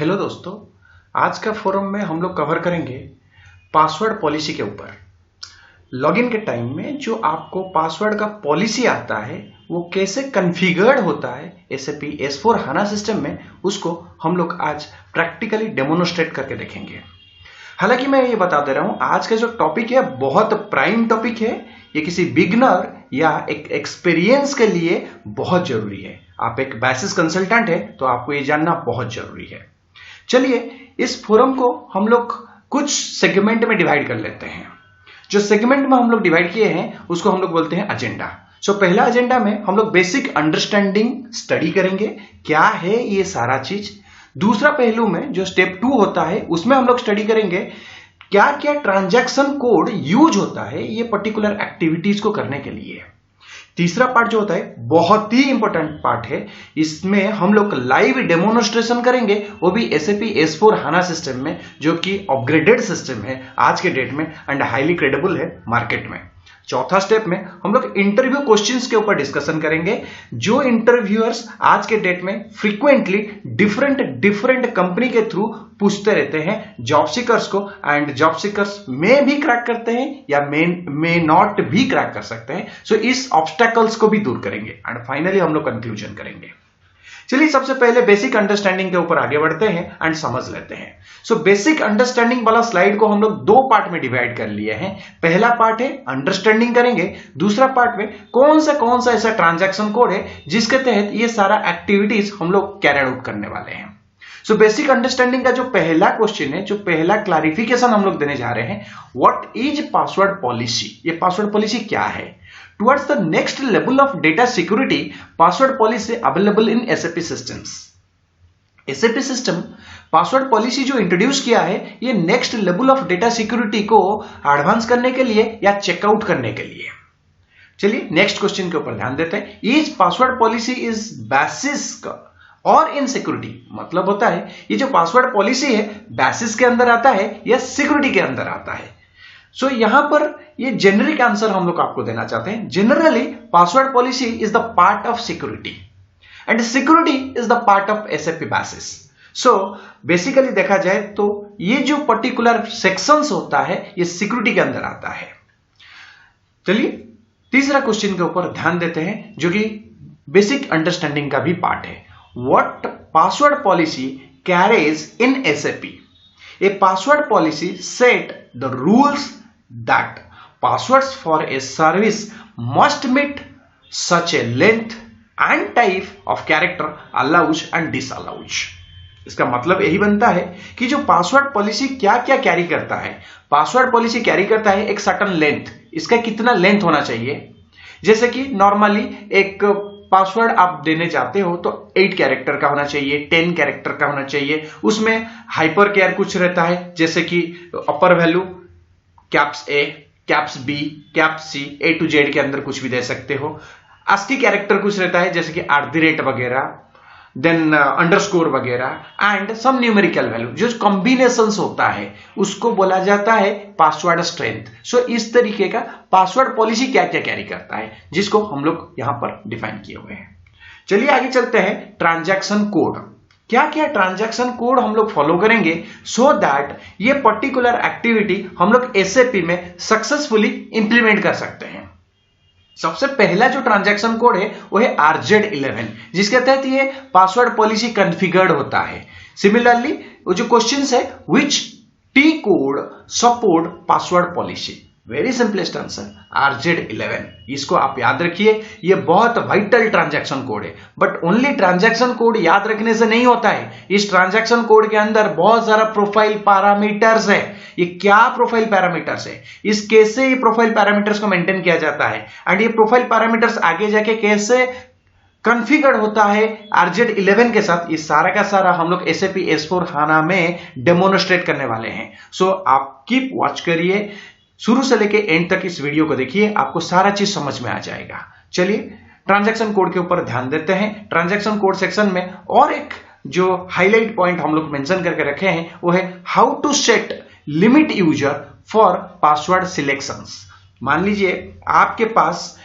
Hello दोस्तों, आज का फोरम में हम लोग कवर करेंगे पासवर्ड पॉलिसी के ऊपर। लॉगिन के टाइम में जो आपको पासवर्ड का पॉलिसी आता है वो कैसे कॉन्फ़िगर्ड होता है SAP S/4HANA सिस्टम में, उसको हम लोग आज प्रैक्टिकली डेमोन्स्ट्रेट करके देखेंगे। हालांकि मैं ये बता दे रहा हूं, आज का जो टॉपिक है बहुत प्राइम टॉपिक है। ये किसी बिगनर या एक एक्सपीरियंस के लिए बहुत जरूरी है। आप एक बेसिस कंसल्टेंट है तो आपको ये जानना बहुत जरूरी है। चलिए इस फोरम को हम लोग कुछ सेगमेंट में डिवाइड कर लेते हैं। जो सेगमेंट में हम लोग डिवाइड किए हैं उसको हम लोग बोलते हैं एजेंडा। पहला एजेंडा में हम लोग बेसिक अंडरस्टैंडिंग स्टडी करेंगे, क्या है ये सारा चीज। दूसरा पहलू में जो स्टेप 2 होता है उसमें हम लोग स्टडी करेंगे क्या क्या ट्रांजैक्शन कोड यूज होता है ये पर्टिकुलर एक्टिविटीज को करने के लिए। तीसरा पार्ट जो होता है बहुत ही इंपॉर्टेंट पार्ट है, इसमें हम लोग लाइव डेमोन्स्ट्रेशन करेंगे, वो भी SAP S/4HANA सिस्टम में, जो कि अपग्रेडेड सिस्टम है आज के डेट में एंड हाईली क्रेडिबल है मार्केट में। चौथा स्टेप में हम लोग इंटरव्यू क्वेश्चंस के ऊपर डिस्कशन करेंगे, जो इंटरव्यूअर्स आज के डेट में फ्रीक्वेंटली डिफरेंट कंपनी के थ्रू पूछते रहते हैं जॉब सीकर्स को, एंड जॉब सीकर्स में भी क्रैक करते हैं या मे नॉट भी क्रैक कर सकते हैं। सो इस ऑब्स्टेकल्स को भी दूर करेंगे एंड फाइनली हम लोग कंक्लूजन करेंगे। चलिए सबसे पहले बेसिक अंडरस्टैंडिंग के ऊपर आगे बढ़ते हैं एंड समझ लेते हैं। बेसिक अंडरस्टैंडिंग वाला स्लाइड को हम लोग 2 पार्ट में डिवाइड कर लिए हैं। पहला पार्ट है अंडरस्टैंडिंग करेंगे, दूसरा पार्ट में कौन सा ऐसा ट्रांजैक्शन कोड है जिसके तहत ये सारा एक्टिविटीज हम लोग कैरी आउट करने वाले हैं। बेसिक अंडरस्टैंडिंग का जो पहला क्वेश्चन है, जो पहला क्लैरिफिकेशन हम लोग देने जा रहे हैं, व्हाट इज पासवर्ड पॉलिसी। ये पासवर्ड पॉलिसी क्या है। Towards the next level of data security, password policy available in SAP systems. SAP system password policy जो इंट्रोड्यूस किया है, ये next level of data security को एडवांस करने के लिए या चेकआउट करने के लिए। चलिए नेक्स्ट क्वेश्चन के ऊपर ध्यान देते हैं। Is password policy is basis और इन सिक्योरिटी, मतलब होता है ये जो पासवर्ड पॉलिसी है बेसिस के अंदर आता है या सिक्योरिटी के अंदर आता है। यहां पर ये जेनरिक आंसर हम लोग आपको देना चाहते हैं। Generally password policy is the part of security and security is the part of SAP basis. Basically देखा जाए तो ये जो पर्टिकुलर सेक्शंस होता है ये सिक्योरिटी के अंदर आता है। चलिए तीसरा क्वेश्चन के ऊपर ध्यान देते हैं, जो कि बेसिक अंडरस्टैंडिंग का भी पार्ट है। What password policy carries in SAP। A password policy set the rules that passwords for a service must meet such a length and type of character allows and disallows। इसका मतलब यही बनता है कि जो पासवर्ड पॉलिसी क्या क्या carry करता है। पासवर्ड पॉलिसी कैरी करता है एक सर्टेन लेंथ, इसका कितना लेंथ होना चाहिए। जैसे कि नॉर्मली एक पासवर्ड आप देने जाते हो तो 8 कैरेक्टर का होना चाहिए, 10 कैरेक्टर का होना चाहिए। उसमें हाइपर केयर कुछ रहता है, जैसे कि अपर value caps A, caps B, caps C, A to Z के अंदर कुछ भी दे सकते हो। ASCII कैरेक्टर कुछ रहता है, जैसे कि @ वगैरह, देन अंडरस्कोर वगैरह एंड सम न्यूमेरिकल वैल्यू। जो कॉम्बिनेशंस होता है उसको बोला जाता है पासवर्ड स्ट्रेंथ। इस तरीके का पासवर्ड पॉलिसी क्या क्या कैरी करता है, जिसको हम लोग यहां पर डिफाइन किए हुए हैं। चलिए आगे चलते हैं। ट्रांजैक्शन कोड, क्या क्या ट्रांजैक्शन कोड हम लोग फॉलो करेंगे सो दैट ये पर्टिकुलर एक्टिविटी हम लोग SAP में सक्सेसफुली इंप्लीमेंट कर सकते हैं। सबसे पहला जो ट्रांजैक्शन कोड है वो है RZ11, जिसके तहत ये पासवर्ड पॉलिसी कॉन्फ़िगर्ड होता है। सिमिलरली वो जो क्वेश्चंस है, which T code support password policy. Very simplest answer RZ11। इसको आप याद रखिए, ये बहुत वाइटल ट्रांजैक्शन कोड है। बट ओनली ट्रांजैक्शन कोड याद रखने से नहीं होता है, इस ट्रांजैक्शन कोड के अंदर बहुत सारा प्रोफाइल पैरामीटर्स है। ये क्या प्रोफाइल पैरामीटर्स है, इस कैसे ये प्रोफाइल पैरामीटर्स को मेंटेन किया जाता है, एंड ये प्रोफाइल पैरामीटर्स आगे जाके कैसे कॉन्फ़िगर होता है RZ11 के साथ, ये सारा का सारा हम लोग SAP S/4HANA में डेमोन्स्ट्रेट करने वाले हैं। आप कीप वॉच करिए, शुरू से लेके एंड तक इस वीडियो को देखिए, आपको सारा चीज समझ में आ जाएगा। चलिए ट्रांजैक्शन कोड के ऊपर ध्यान देते हैं। ट्रांजैक्शन कोड सेक्शन में और एक जो हाईलाइट पॉइंट हम लोग मेंशन करके रखे हैं वो है how to set limit user for password selections. मान लीजिए आपके पास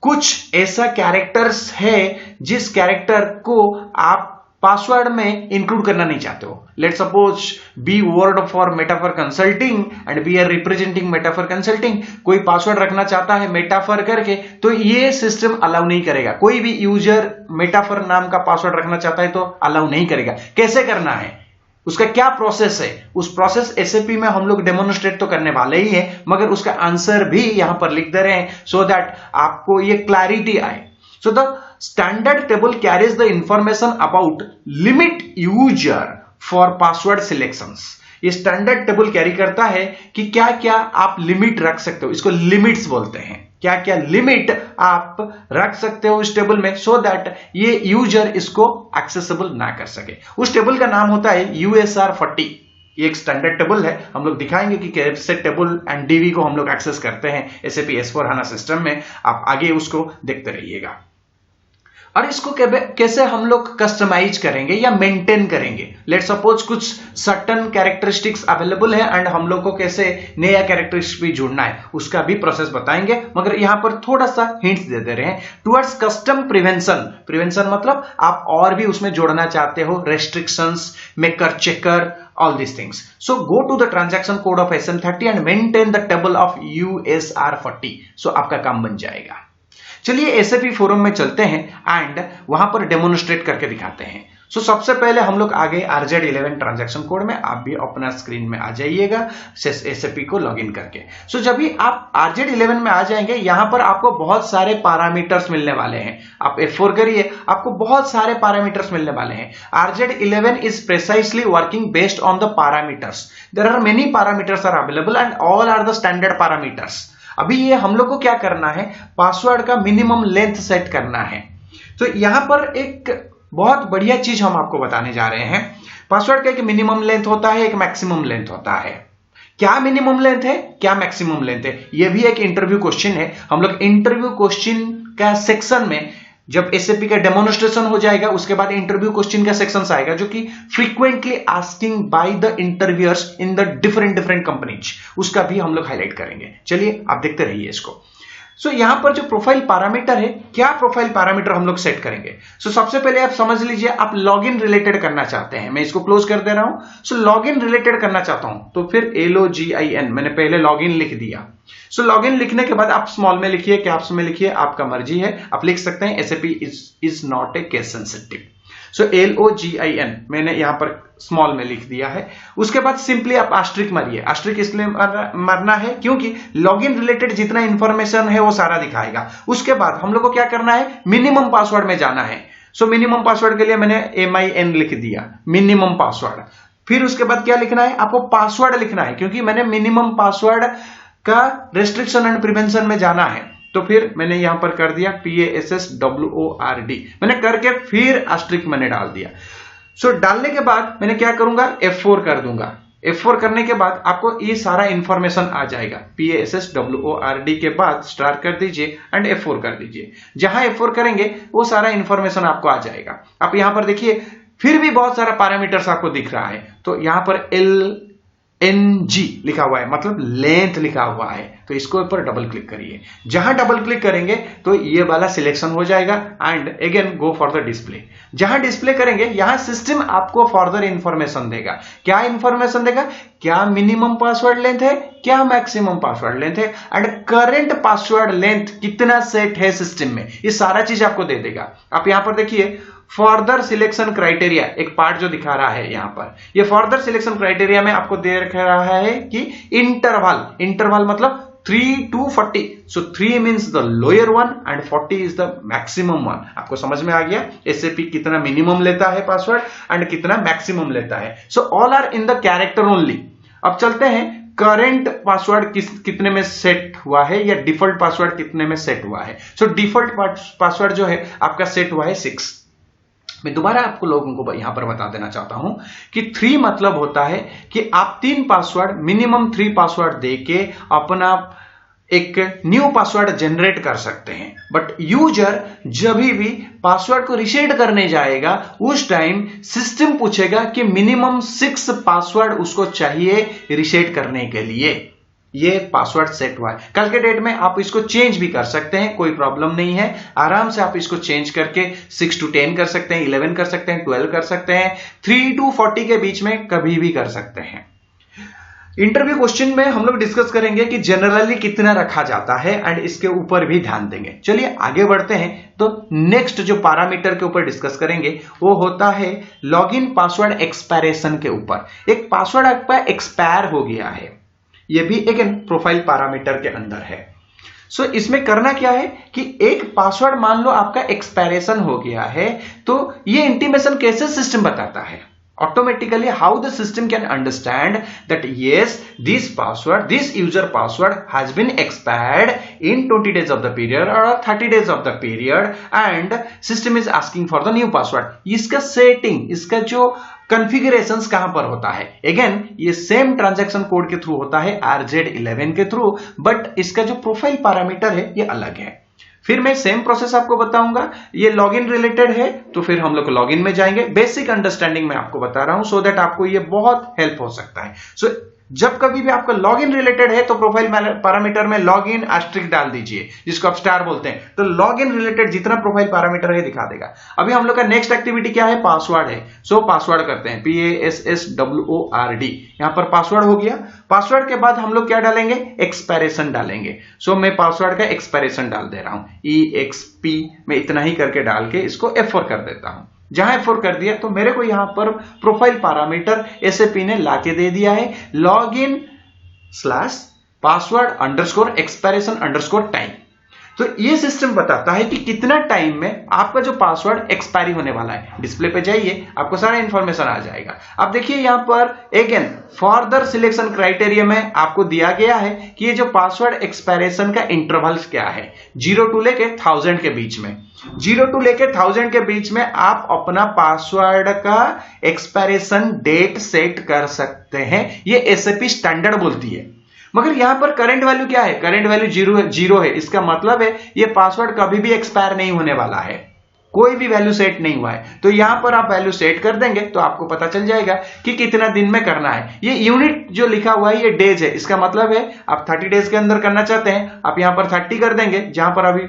कुछ ऐसा कैरेक्टर्स है जिस कैरेक्टर को आप पासवर्ड में इंक्लूड करना नहीं चाहते हो, let suppose be word for metaphor consulting and we are representing metaphor consulting, कोई पासवर्ड रखना चाहता है मेटाफर करके, तो ये सिस्टम अलाउ नहीं करेगा। कोई भी यूजर मेटाफर नाम का पासवर्ड रखना चाहता है तो अलाउ नहीं करेगा। कैसे करना है, उसका क्या प्रोसेस है, उस प्रोसेस एसएपी में हम लोग डेमोन्स्ट्रेट तो करने वाले ही हैं, मगर उसका आंसर भी यहां पर लिख दे रहे हैं सो दैट आपको ये क्लैरिटी आए। So the standard table carries the information about limit user for password selections. ये स्टैंडर्ड टेबल कैरी करता है कि क्या क्या आप लिमिट रख सकते हो, इसको लिमिट्स बोलते हैं। क्या क्या लिमिट आप रख सकते हो इस टेबल में सो दैट ये यूजर इसको एक्सेसिबल ना कर सके। उस टेबल का नाम होता है USR40। ये एक स्टैंडर्ड टेबल है, हम लोग दिखाएंगे कि कैसे टेबल एंड डीवी को हम लोग एक्सेस करते हैं SAP S/4HANA सिस्टम में। आप आगे उसको देखते रहिएगा। और इसको कैसे हम लोग कस्टमाइज करेंगे या मेंटेन करेंगे। लेट सपोज कुछ सर्टन कैरेक्टरिस्टिक्स अवेलेबल है एंड हम लोग को कैसे नया कैरेक्टरिस्टिक्स भी जोड़ना है उसका भी प्रोसेस बताएंगे, मगर यहां पर थोड़ा सा हिंट्स दे रहे हैं टुवर्ड्स कस्टम प्रिवेंशन। प्रिवेंशन मतलब आप और भी उसमें जोड़ना चाहते हो, restrictions, maker, checker, all these things. So go to the transaction code of SM30 and maintain the table of USR40. So आपका काम बन जाएगा। चलिए SAP फोरम में चलते हैं एंड वहां पर डेमोन्स्ट्रेट करके दिखाते हैं। सो सबसे पहले हम लोग आ गए RZ11 ट्रांजैक्शन कोड में। आप भी अपना स्क्रीन में आ जाइएगा SAP को लॉगिन करके। सो जब भी आप RZ11 में आ जाएंगे, यहां पर आपको बहुत सारे पैरामीटर्स मिलने वाले हैं। आप F4 करिए, आपको बहुत सारे पैरामीटर्स मिलने वाले हैं। RZ11 is precisely working based on the parameters. There are many parameters are available and all are the standard parameters. अभी ये हम लोग को क्या करना है, पासवर्ड का मिनिमम लेंथ सेट करना है। तो यहां पर एक बहुत बढ़िया चीज हम आपको बताने जा रहे हैं। पासवर्ड का एक मिनिमम लेंथ होता है, एक मैक्सिमम लेंथ होता है। क्या मिनिमम लेंथ है, क्या मैक्सिमम लेंथ है, यह भी एक इंटरव्यू क्वेश्चन है। हम लोग इंटरव्यू क्वेश्चन का सेक्शन में जब SAP का डेमोन्स्ट्रेशन हो जाएगा उसके बाद इंटरव्यू क्वेश्चन का सेक्शन आएगा जो कि frequently asking by the interviewers in the different companies, उसका भी हम लोग हाईलाइट करेंगे। चलिए आप देखते रहिए इसको। सो यहां पर जो प्रोफाइल पैरामीटर है, क्या प्रोफाइल पैरामीटर हम लोग सेट करेंगे। सो सबसे पहले आप समझ लीजिए, आप लॉगिन रिलेटेड करना चाहते हैं। मैं इसको क्लोज कर दे रहा हूं। सो लॉगिन रिलेटेड करना चाहता हूं तो फिर LOGIN, मैंने पहले लॉगिन लिख दिया। सो लॉगिन लिखने के बाद आप स्मॉल में लिखिए, कैप्स में लिखिए, आपका मर्जी है। आप लिख सकते हैं SAP is not a case sensitive. So LOGIN मैंने यहां पर स्मॉल में लिख दिया है। उसके बाद सिंपली आप आस्ट्रिक मारिए। आस्ट्रिक इसलिए मारना है क्योंकि लॉगिन रिलेटेड जितना इंफॉर्मेशन है वो सारा दिखाएगा। उसके बाद हम लोग को क्या करना है, मिनिमम पासवर्ड में जाना है। सो मिनिमम पासवर्ड के लिए मैंने MIN लिख दिया, मिनिमम पासवर्ड। फिर उसके बाद क्या लिखना है, आपको पासवर्ड लिखना है क्योंकि मैंने मिनिमम पासवर्ड का रेस्ट्रिक्शन एंड प्रिवेंशन में जाना है। तो फिर मैंने यहां पर कर दिया PASSWORD, मैंने करके फिर आस्ट्रिक मैंने डाल दिया। सो डालने के बाद मैंने क्या करूंगा, F4 कर दूंगा। F4 करने के बाद आपको ये सारा इंफॉर्मेशन आ जाएगा। PASSWORD के बाद स्टार कर दीजिए एंड F4 कर दीजिए। जहां F4 करेंगे वो सारा इंफॉर्मेशन आपको आ जाएगा। आप यहां पर देखिए फिर भी बहुत सारा पैरामीटर्स आपको दिख रहा है। तो यहां पर LNG लिखा हुआ है, मतलब लेंथ लिखा हुआ है। तो इसको ऊपर डबल क्लिक करिए। जहां डबल क्लिक करेंगे तो ये वाला सिलेक्शन हो जाएगा and again go for the display. जहां डिस्प्ले करेंगे यहां सिस्टम आपको फर्दर इंफॉर्मेशन देगा। क्या इंफॉर्मेशन देगा, क्या मिनिमम पासवर्ड लेंथ है, क्या मैक्सिमम पासवर्ड लेंथ है एंड करंट पासवर्ड लेंथ कितना सेट है सिस्टम में, ये सारा चीज आपको दे देगा। आप यहां पर देखिए फर्दर सिलेक्शन क्राइटेरिया एक पार्ट जो दिखा रहा है यहां पर, ये फर्दर सिलेक्शन क्राइटेरिया में आपको दे रहा है कि इंटरवल मतलब 3 to 40। So 3 means the lower one and 40 is the maximum one. आपको समझ में आ गया SAP कितना मिनिमम लेता है पासवर्ड एंड कितना मैक्सिमम लेता है। So all are in the character only. अब चलते हैं करंट पासवर्ड कितने में सेट हुआ है या डिफॉल्ट पासवर्ड कितने में सेट हुआ है। सो डिफॉल्ट पासवर्ड जो है आपका सेट हुआ है 6। मैं दोबारा आपको लोगों को यहां पर बता देना चाहता हूं कि 3 मतलब होता है कि आप 3 पासवर्ड, मिनिमम 3 पासवर्ड देके अपना एक न्यू पासवर्ड जनरेट कर सकते हैं। बट यूजर जब भी पासवर्ड को रीसेट करने जाएगा उस टाइम सिस्टम पूछेगा कि मिनिमम 6 पासवर्ड उसको चाहिए रीसेट करने के लिए। ये पासवर्ड सेट हुआ है। कल के डेट में आप इसको चेंज भी कर सकते हैं, कोई प्रॉब्लम नहीं है। आराम से आप इसको चेंज करके 6 to 10 कर सकते हैं, 11 कर सकते हैं, 12 कर सकते हैं, 3 to 40 के बीच में कभी भी कर सकते हैं। इंटरव्यू क्वेश्चन में हम लोग डिस्कस करेंगे कि जनरली कितना रखा जाता है एंड इसके ऊपर भी ध्यान देंगे। चलिए आगे बढ़ते हैं। तो नेक्स्ट जो पैरामीटर के ऊपर डिस्कस करेंगे वो होता है लॉगिन पासवर्ड एक्सपायरेशन के ऊपर। एक पासवर्ड आपका एक्सपायर हो गया है, ये भी एक प्रोफाइल पैरामीटर के अंदर है। सो इसमें करना क्या है कि एक पासवर्ड मान लो आपका एक्सपायरेशन हो गया है, तो ये इंटीमेशन कैसे सिस्टम बताता है, automatically how the system can understand that yes, this user password has been expired in 20 days of the period or 30 days of the period and system is asking for the new password। इसका setting, इसका जो configurations कहां पर होता है, again ये same transaction code के through होता है RZ11 के थ्रू, बट इसका जो प्रोफाइल पैरामीटर है ये अलग है। फिर मैं सेम प्रोसेस आपको बताऊंगा। ये लॉगिन रिलेटेड है तो फिर हम लोग लॉगिन में जाएंगे। बेसिक अंडरस्टैंडिंग में आपको बता रहा हूं सो दैट आपको ये बहुत हेल्प हो सकता है। सो जब कभी भी आपका लॉगिन रिलेटेड है तो प्रोफाइल पैरामीटर में लॉगिन एस्ट्रिक डाल दीजिए, जिसको आप स्टार बोलते हैं, तो लॉगिन रिलेटेड जितना प्रोफाइल पैरामीटर है दिखा देगा। अभी हम लोग का नेक्स्ट एक्टिविटी क्या है, पासवर्ड है। सो पासवर्ड करते हैं, PASSWORD। यहां पर पासवर्ड हो गया। पासवर्ड के बाद हम लोग क्या डालेंगे, एक्सपायरेशन डालेंगे। सो मैं पासवर्ड का एक्सपायरेशन डाल दे रहा हूं, EXP में इतना ही करके डाल के इसको F4 कर देता हूं। जहां F4 कर दिया तो मेरे को यहां पर प्रोफाइल पैरामीटर SAP ने लाके दे दिया है login / password underscore expiration underscore time. तो ये सिस्टम बताता है कि कितना टाइम में आपका जो पासवर्ड एक्सपायरी होने वाला है। डिस्प्ले पे जाइए, आपको सारा इंफॉर्मेशन आ जाएगा। अब देखिए यहां पर अगेन फर्दर सिलेक्शन क्राइटेरिया में आपको दिया गया है कि ये जो पासवर्ड एक्सपायरेशन का इंटरवल्स क्या है, 0 to लेके 1000 के बीच में। 0 to लेके 1000 के बीच में आप अपना पासवर्ड का एक्सपायरेशन डेट सेट कर सकते हैं। ये SAP स्टैंडर्ड बोलती है। मगर यहां पर करंट वैल्यू क्या है, करंट वैल्यू 0 है। इसका मतलब है ये पासवर्ड कभी भी एक्सपायर नहीं होने वाला है, कोई भी वैल्यू सेट नहीं हुआ है। तो यहां पर आप वैल्यू सेट कर देंगे तो आपको पता चल जाएगा कि कितना दिन में करना है। ये यूनिट जो लिखा हुआ है ये डेज है, इसका मतलब है आप 30 डेज के अंदर करना चाहते हैं, आप यहां पर 30 कर देंगे। जहां पर अभी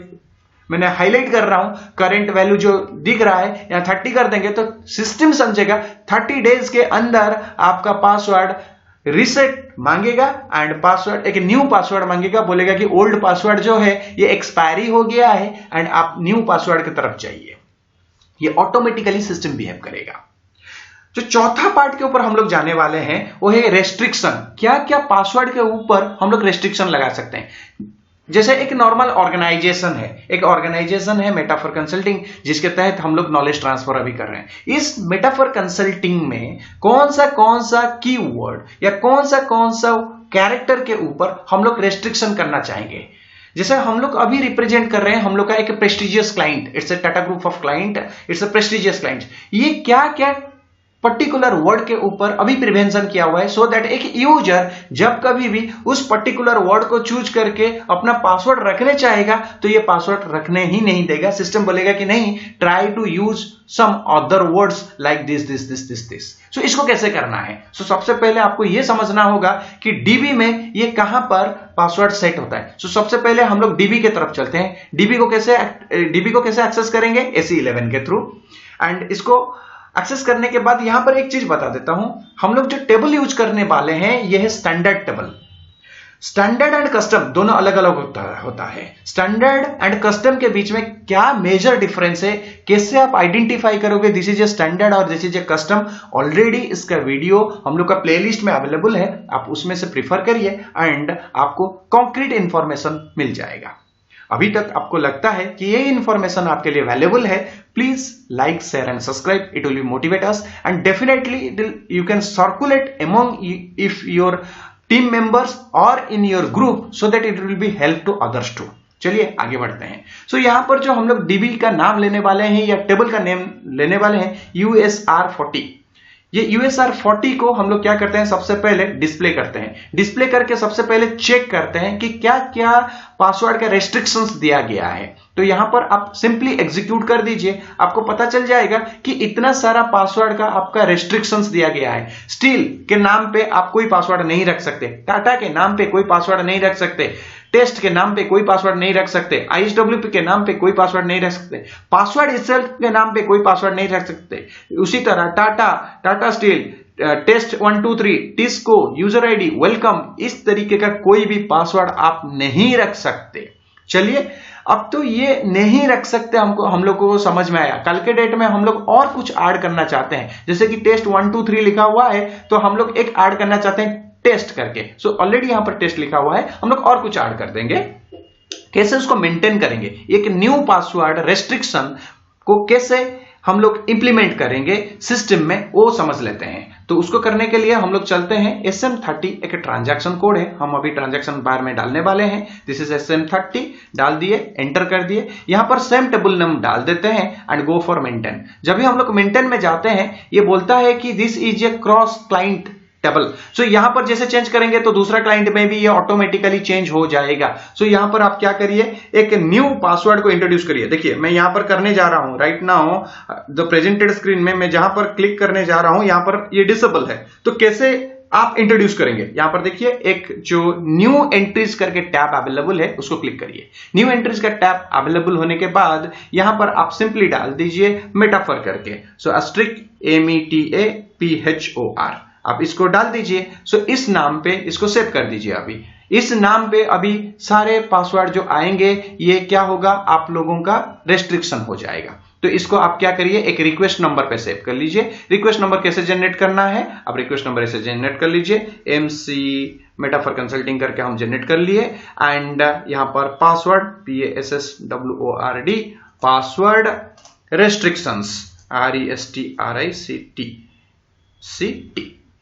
मैंने हाईलाइट कर रहा हूं करंट वैल्यू जो दिख रहा है, यहां 30 कर देंगे तो सिस्टम समझेगा 30 डेज के अंदर आपका पासवर्ड रीसेट मांगेगा एंड पासवर्ड एक न्यू पासवर्ड मांगेगा, बोलेगा कि ओल्ड पासवर्ड जो है ये एक्सपायरी हो गया है एंड आप न्यू पासवर्ड की तरफ जाइए। ये ऑटोमेटिकली सिस्टम बिहेव करेगा। जो चौथा पार्ट के ऊपर हम लोग जाने वाले हैं वो है रेस्ट्रिक्शन। क्या क्या पासवर्ड के ऊपर हम लोग रेस्ट्रिक्शन लगा सकते हैं। जैसे एक नॉर्मल ऑर्गेनाइजेशन है, एक ऑर्गेनाइजेशन है मेटाफर कंसल्टिंग, जिसके तहत हम लोग नॉलेज ट्रांसफर अभी कर रहे हैं। इस मेटाफर कंसल्टिंग में कौन सा कीवर्ड या कौन सा कैरेक्टर के ऊपर हम लोग रेस्ट्रिक्शन करना चाहेंगे। जैसे हम लोग अभी रिप्रेजेंट कर रहे हैं, हम लोग का एक prestigious client, it's a Tata group of client, it's a prestigious client. ये क्या क्या पर्टिकुलर वर्ड के ऊपर अभी प्रिवेंशन किया हुआ है सो दैट एक यूजर जब कभी भी उस पर्टिकुलर वर्ड को चूज करके अपना पासवर्ड रखने चाहेगा तो ये पासवर्ड रखने ही नहीं देगा। सिस्टम बोलेगा कि नहीं, try to use some other words like this. So इसको कैसे करना है। सो सबसे पहले आपको यह समझना होगा कि डीबी में ये कहां पर पासवर्ड सेट होता है। सो सबसे पहले हम लोग डीबी के तरफ चलते हैं। डीबी को कैसे एक्सेस करेंगे, SE11 के थ्रू। एंड इसको एक्सेस करने के बाद यहां पर एक चीज बता देता हूं, हम लोग जो टेबल यूज करने वाले हैं यह है standard table. Standard and custom दोनों अलग अलग होता है। स्टैंडर्ड एंड कस्टम के बीच में क्या मेजर डिफरेंस है, कैसे आप आइडेंटिफाई करोगे दिस इज ए स्टैंडर्ड और this is A custom. Already इसका वीडियो हम लोग का प्लेलिस्ट में अवेलेबल है, आप उसमें से प्रीफर करिए एंड आपको कॉन्क्रीट इंफॉर्मेशन मिल जाएगा। अभी तक आपको लगता है कि ये इंफॉर्मेशन आपके लिए वैल्यूएबल है, please like, share and subscribe. It will be motivate us and definitely you can circulate among if your team members और in your group so that it will be help to others too. चलिए आगे बढ़ते हैं। सो यहां पर जो हम लोग डीबी का नाम लेने वाले हैं या टेबल का नेम लेने वाले हैं USR40। ये USR40 को हम लोग क्या करते हैं, सबसे पहले डिस्प्ले करते हैं। डिस्प्ले करके सबसे पहले चेक करते हैं कि क्या क्या पासवर्ड का रेस्ट्रिक्शंस दिया गया है। तो यहां पर आप सिंपली एग्जीक्यूट कर दीजिए, आपको पता चल जाएगा कि इतना सारा पासवर्ड का आपका रेस्ट्रिक्शंस दिया गया है। स्टील के नाम पे आप कोई पासवर्ड नहीं रख सकते, टाटा के नाम पे कोई पासवर्ड नहीं रख सकते, टेस्ट के नाम पे कोई पासवर्ड नहीं रख सकते, ISWP के नाम पे कोई पासवर्ड नहीं रख सकते, पासवर्ड इटसेल्फ के नाम पे कोई पासवर्ड नहीं रख सकते। उसी तरह Tata Steel, test 1 2 3, TISCO, user ID, welcome, इस तरीके का कोई भी पासवर्ड आप नहीं रख सकते। चलिए, अब तो ये नहीं रख सकते हम लोगों को समझ में आया। कल के डेट में हम लोग और कुछ ऐड करना चाहते हैं, जैसे कि टेस्ट 1 2 3 लिखा हुआ है तो हम लोग एक ऐड करना चाहते हैं टेस्ट करके। सो ऑलरेडी यहां पर टेस्ट लिखा हुआ है, हम लोग और कुछ ऐड कर देंगे। कैसे उसको मेंटेन करेंगे, एक न्यू पासवर्ड रेस्ट्रिक्शन को कैसे हम लोग इंप्लीमेंट करेंगे सिस्टम में, वो समझ लेते हैं। तो उसको करने के लिए हम लोग चलते हैं SM30, एक ट्रांजैक्शन कोड है, हम अभी ट्रांजैक्शन बार में डालने वाले हैं। दिस इज SM30, डाल दिए, एंटर कर दिए, यहां पर सेम टेबल नेम डाल देते हैं एंड गो फॉर मेंटेन। जब भी हम लोग मेंटेन में जाते हैं, ये बोलता है कि this is a cross client table. So यहां पर जैसे चेंज करेंगे तो दूसरा क्लाइंट में भी ये ऑटोमेटिकली चेंज हो जाएगा। सो यहां पर आप क्या करिए, एक न्यू पासवर्ड को इंट्रोड्यूस करिए। देखिए मैं यहां पर करने जा रहा हूं, right now the presented screen में मैं जहां पर क्लिक करने जा रहा हूं, यहां पर ये डिसेबल है। तो कैसे आप इंट्रोड्यूस करेंगे, यहां पर देखिए एक जो न्यू एंट्रीज करके टैब अवेलेबल है उसको क्लिक करिए। न्यू एंट्रीज का टैब अवेलेबल होने के बाद यहां पर आप सिंपली डाल दीजिए मेटाफर करके। सो METAPHOR आप इसको डाल दीजिए। सो इस नाम पे इसको सेव कर दीजिए। अभी इस नाम पे अभी सारे पासवर्ड जो आएंगे ये क्या होगा, आप लोगों का रेस्ट्रिक्शन हो जाएगा। तो इसको आप क्या करिए, एक रिक्वेस्ट नंबर पे सेव कर लीजिए। रिक्वेस्ट नंबर कैसे जनरेट करना है, आप रिक्वेस्ट नंबर ऐसे जनरेट कर लीजिए, MC मेटाफर कंसल्टिंग करके हम जनरेट कर लिए। एंड यहां पर password PASSWORD, password restrictions RESTRICT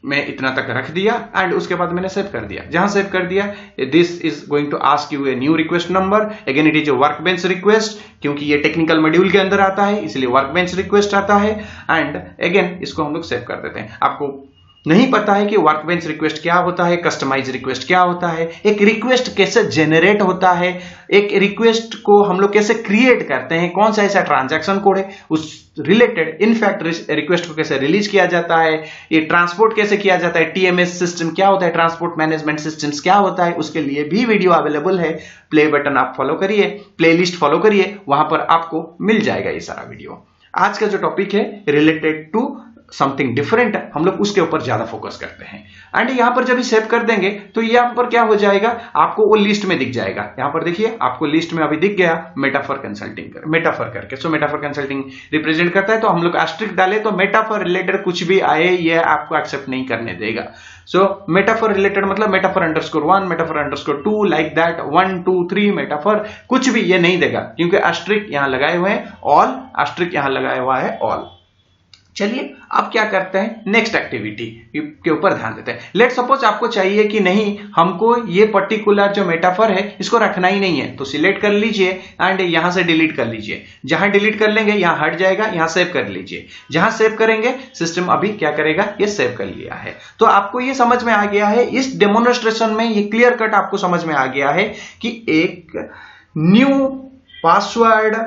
मैं इतना तक रख दिया एंड उसके बाद मैंने सेव कर दिया। जहां सेव कर दिया, this is going to ask you a new request number. Again it is a workbench request, क्योंकि ये टेक्निकल मॉड्यूल के अंदर आता है इसलिए वर्कबेंच रिक्वेस्ट आता है। एंड अगेन इसको हम लोग सेव कर देते हैं। आपको नहीं पता है कि वर्कबेंच रिक्वेस्ट क्या होता है, कस्टमाइज रिक्वेस्ट क्या होता है, एक रिक्वेस्ट कैसे जेनरेट होता है, एक रिक्वेस्ट को हम लोग कैसे क्रिएट करते हैं, कौन सा ऐसा ट्रांजैक्शन कोड है उस रिलेटेड, इनफैक्ट रिक्वेस्ट को कैसे रिलीज किया जाता है, ये ट्रांसपोर्ट कैसे किया जाता है, TMS सिस्टम क्या होता है, ट्रांसपोर्ट मैनेजमेंट सिस्टम्स क्या होता है, उसके लिए भी वीडियो अवेलेबल है। प्ले बटन आप फॉलो करिए, प्लेलिस्ट फॉलो करिए, वहां पर आपको मिल जाएगा ये सारा वीडियो। आज का जो टॉपिक है रिलेटेड टू समथिंग डिफरेंट है, हम लोग उसके ऊपर ज्यादा फोकस करते हैं। एंड यहां पर जब सेव कर देंगे तो यहां पर क्या हो जाएगा, आपको वो लिस्ट में दिख जाएगा। यहां पर देखिए आपको लिस्ट में अभी दिख गया मेटाफर कंसल्टिंग मेटाफर करके। सो मेटाफर कंसल्टिंग रिप्रेजेंट करता है, तो हम लोग एस्ट्रिक डाले तो मेटाफर रिलेटेड कुछ भी आए ये आपको एक्सेप्ट नहीं करने देगा। सो मेटाफर रिलेटेड मतलब metaphor _1, metaphor _2, like that 1 2 3 metaphor, कुछ भी ये नहीं देगा क्योंकि एस्ट्रिक यहां लगाए हुए हैं, ऑल एस्ट्रिक यहां लगाया हुआ है ऑल। चलिए अब क्या करते हैं, नेक्स्ट एक्टिविटी के ऊपर ध्यान देते हैं। लेट सपोज आपको चाहिए कि नहीं, हमको ये पर्टिकुलर जो मेटाफर है इसको रखना ही नहीं है, तो सिलेक्ट कर लीजिए एंड यहां से डिलीट कर लीजिए। जहां डिलीट कर लेंगे यहां हट जाएगा, यहां सेव कर लीजिए। जहां सेव करेंगे सिस्टम अभी क्या करेगा, ये सेव कर लिया है। तो आपको ये समझ में आ गया है, इस डेमोन्स्ट्रेशन में ये क्लियर कट आपको समझ में आ गया है कि एक न्यू पासवर्ड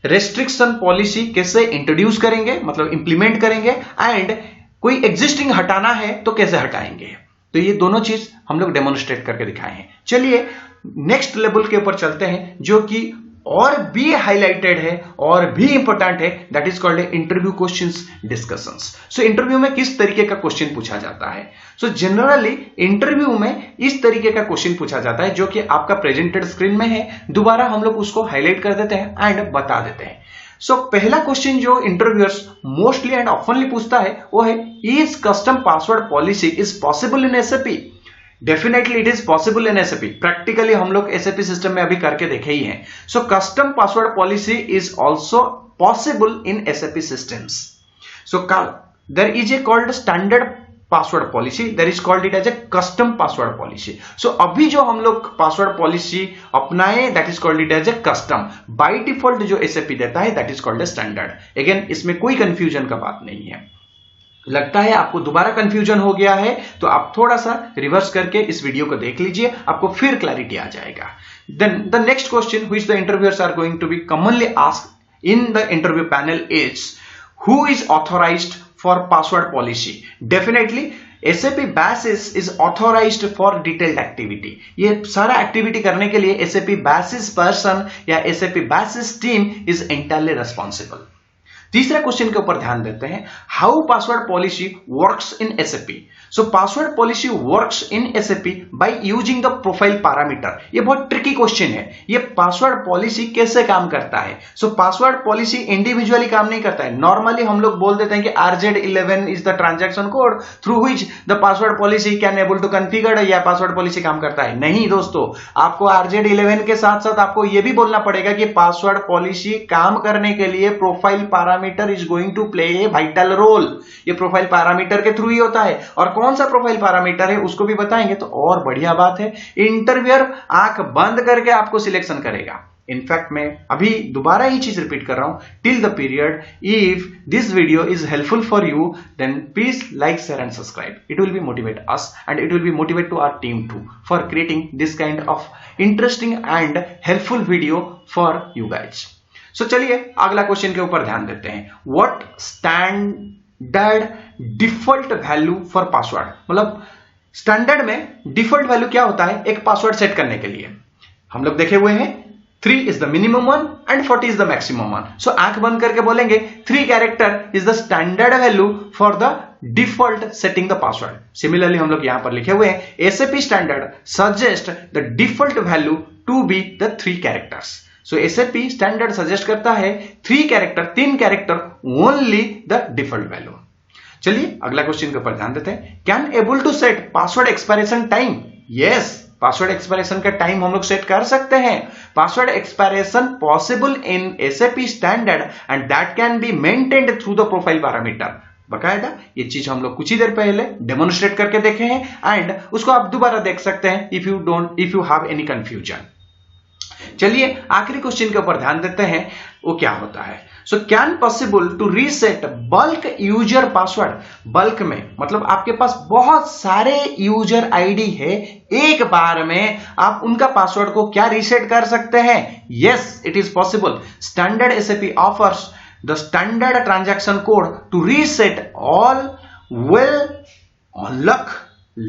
रेस्ट्रिक्शन पॉलिसी कैसे इंट्रोड्यूस करेंगे, मतलब इंप्लीमेंट करेंगे, एंड कोई एग्जिस्टिंग हटाना है तो कैसे हटाएंगे। तो ये दोनों चीज हम लोग डेमोन्स्ट्रेट करके दिखाए हैं। चलिए नेक्स्ट लेवल के ऊपर चलते हैं, जो कि और भी हाईलाइटेड है और भी इंपॉर्टेंट है, that is called interview questions discussions. So interview में किस तरीके का क्वेश्चन पूछा जाता है। सो जनरली इंटरव्यू में इस तरीके का क्वेश्चन पूछा जाता है, जो कि आपका प्रेजेंटेड स्क्रीन में है। दोबारा हम लोग उसको हाईलाइट कर देते हैं एंड बता देते हैं। सो पहला क्वेश्चन जो इंटरव्यूअर्स मोस्टली एंड ऑफनली पूछता है वो है, is custom password policy is possible in SAP। Definitely it is possible in SAP। Practically हम लोग SAP सिस्टम में अभी करके देखे ही हैं। So custom password policy is also possible in SAP systems. So there is a called standard password policy, there is called it as a custom password policy. So अभी जो हम लोग पासवर्ड पॉलिसी अपनाए that is called it as a custom. By default जो SAP देता है that is called a standard. Again इसमें कोई कंफ्यूजन का बात नहीं है। लगता है आपको दोबारा कंफ्यूजन हो गया है तो आप थोड़ा सा रिवर्स करके इस वीडियो को देख लीजिए, आपको फिर क्लैरिटी आ जाएगा। Then the next question which the interviewers are going to be commonly asked in the interview panel is who is authorized for password policy. Definitely SAP BASIS is authorized for detailed activity। ये सारा activity करने के लिए SAP BASIS person या SAP BASIS team is entirely responsible. तीसरा question के ऊपर ध्यान देते हैं, how password policy works in SAP। So password policy works in SAP by using the profile parameter. ये बहुत ट्रिकी क्वेश्चन है, ये पासवर्ड पॉलिसी कैसे काम करता है। सो पासवर्ड पॉलिसी इंडिविजुअली काम नहीं करता है। नॉर्मली हम लोग बोल देते हैं कि RZ11 is the transaction code through which the password policy can able to configure, या पासवर्ड पॉलिसी काम करता है। नहीं दोस्तों, आपको RZ11 के साथ साथ आपको यह भी बोलना पड़ेगा कि पासवर्ड पॉलिसी काम करने के लिए profile parameter is going to play a vital role. ये प्रोफाइल पैरामीटर के थ्रू ही होता है, और कौन सा प्रोफाइल पैरामीटर है उसको भी बताएंगे तो और बढ़िया बात है। इंटरव्यूअर आंख बंद करके आपको सिलेक्शन करेगा। इनफैक्ट मैं अभी दोबारा ही चीज रिपीट कर रहा हूं, till the period if this video is helpful for you then please like, share and subscribe. It will be motivate us and it will be motivate to our team too for creating this kind of interesting and helpful video for you guys. So चलिए अगला question के ऊपर ध्यान देते हैं, what standard default value for password. मतलब standard में default value क्या होता है एक पासवर्ड सेट करने के लिए। हम लोग देखे हुए हैं 3 is the minimum one and 40 is the maximum one. So आंख बंद करके बोलेंगे 3 character is the standard value for the default setting the password. Similarly हम लोग यहां पर लिखे हुए हैं SAP standard suggest the default value to be the 3 characters. So SAP standard suggest करता है 3 character only the default value. चलिए अगला क्वेश्चन के ऊपर ध्यान देते हैं, can able to set password expiration time. Yes, password expiration का टाइम हम लोग सेट कर सकते हैं। Password expiration possible in SAP standard and that can be maintained through the profile parameter. बकायदा ये चीज हम लोग कुछ ही देर पहले डेमोन्स्ट्रेट करके देखे हैं एंड उसको आप दोबारा देख सकते हैं if you have any confusion. चलिए आखिरी क्वेश्चन के ऊपर ध्यान देते हैं, वो क्या होता है। So can possible to reset bulk user password. Bulk में मतलब आपके पास बहुत सारे यूजर आईडी है, एक बार में आप उनका पासवर्ड को क्या रीसेट कर सकते हैं। Yes, it is possible. Standard SAP offers the standard transaction code to reset all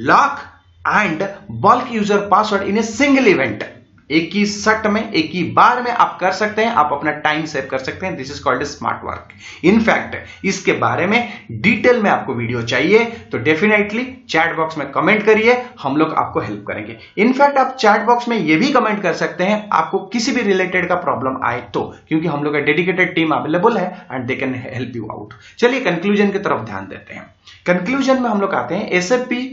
lock and bulk user password in a single event. एक ही सट में एक ही बार में आप कर सकते हैं, आप अपना टाइम सेव कर सकते हैं। This is called smart work. In fact इसके बारे में डिटेल में आपको वीडियो चाहिए तो डेफिनेटली चैट बॉक्स में कमेंट करिए, हम लोग आपको हेल्प करेंगे। इनफैक्ट आप चैट बॉक्स में यह भी कमेंट कर सकते हैं आपको किसी भी रिलेटेड का प्रॉब्लम आए तो, क्योंकि हम लोग का डेडिकेटेड टीम अवेलेबल है and they can help you out. चलिए कंक्लूजन की तरफ ध्यान देते हैं। कंक्लूजन में हम लोग आते हैं, SAP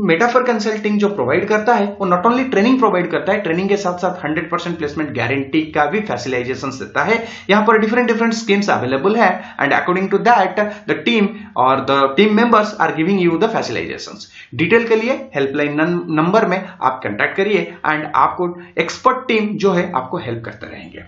मेटाफर कंसल्टिंग जो प्रोवाइड करता है वो नॉट ओनली ट्रेनिंग प्रोवाइड करता है, ट्रेनिंग के साथ साथ 100% प्लेसमेंट गारंटी का भी फैसिलिटेशन देता है। यहां पर डिफरेंट स्कीम्स अवेलेबल है and according to that the team और the team members are giving you the facilitations. Detail के लिए हेल्पलाइन नंबर में आप कंटैक्ट करिए एंड आपको एक्सपर्ट टीम जो है आपको हेल्प करते रहेंगे।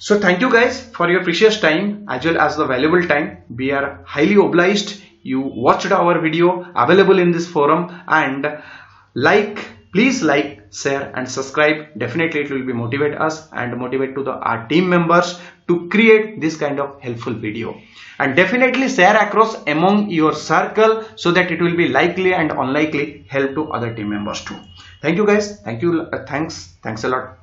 So thank you guys for your precious time as well as the valuable time. We are highly obliged you watched our video available in this forum and please like, share and subscribe. Definitely it will be motivate us and motivate to our team members to create this kind of helpful video, and definitely share across among your circle so that it will be likely and unlikely help to other team members too. Thank you guys. Thanks a lot.